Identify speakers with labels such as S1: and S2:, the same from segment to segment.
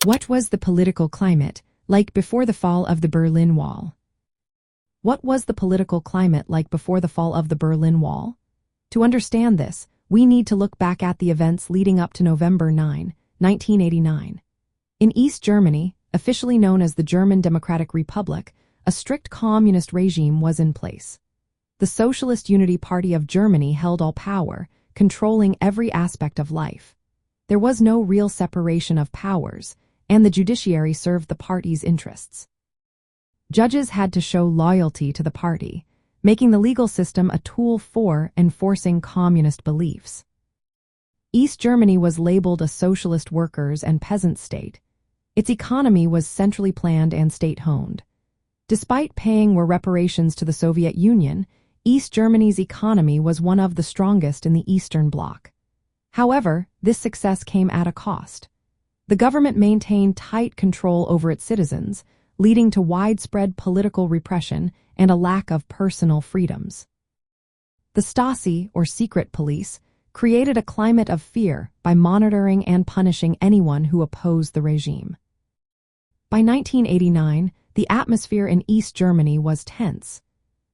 S1: What was the political climate like before the fall of the Berlin Wall? What was the political climate like before the fall of the Berlin Wall? To understand this, we need to look back at the events leading up to November 9, 1989. In East Germany, officially known as the German Democratic Republic, a strict communist regime was in place. The Socialist Unity Party of Germany held all power, controlling every aspect of life. There was no real separation of powers, and the judiciary served the party's interests. Judges had to show loyalty to the party, making the legal system a tool for enforcing communist beliefs. East Germany was labeled a socialist workers' and peasants' state. Its economy was centrally planned and state-owned. Despite paying reparations to the Soviet Union, East Germany's economy was one of the strongest in the Eastern Bloc. However, this success came at a cost. The government maintained tight control over its citizens, leading to widespread political repression and a lack of personal freedoms. The Stasi, or secret police, created a climate of fear by monitoring and punishing anyone who opposed the regime. By 1989, the atmosphere in East Germany was tense.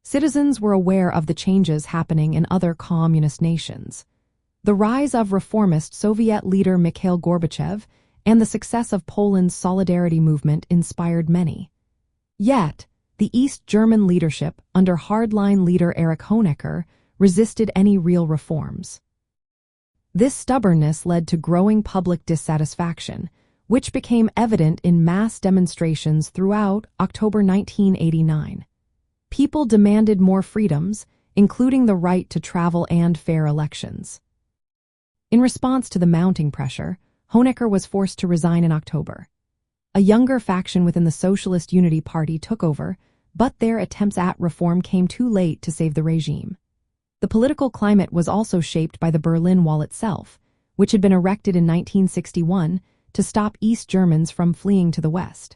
S1: Citizens were aware of the changes happening in other communist nations. The rise of reformist Soviet leader Mikhail Gorbachev and the success of Poland's Solidarity movement inspired many. Yet, the East German leadership, under hardline leader Erich Honecker, resisted any real reforms. This stubbornness led to growing public dissatisfaction, which became evident in mass demonstrations throughout October 1989. People demanded more freedoms, including the right to travel and fair elections. In response to the mounting pressure, Honecker was forced to resign in October. A younger faction within the Socialist Unity Party took over, but their attempts at reform came too late to save the regime. The political climate was also shaped by the Berlin Wall itself, which had been erected in 1961 to stop East Germans from fleeing to the West.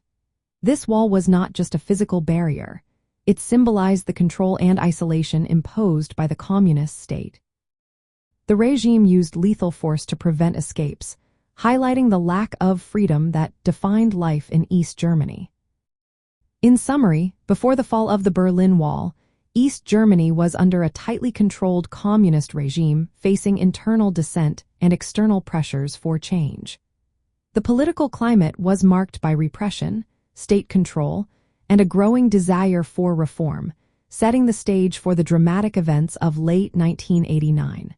S1: This wall was not just a physical barrier. It symbolized the control and isolation imposed by the communist state. The regime used lethal force to prevent escapes, highlighting the lack of freedom that defined life in East Germany. In summary, before the fall of the Berlin Wall, East Germany was under a tightly controlled communist regime facing internal dissent and external pressures for change. The political climate was marked by repression, state control, and a growing desire for reform, setting the stage for the dramatic events of late 1989.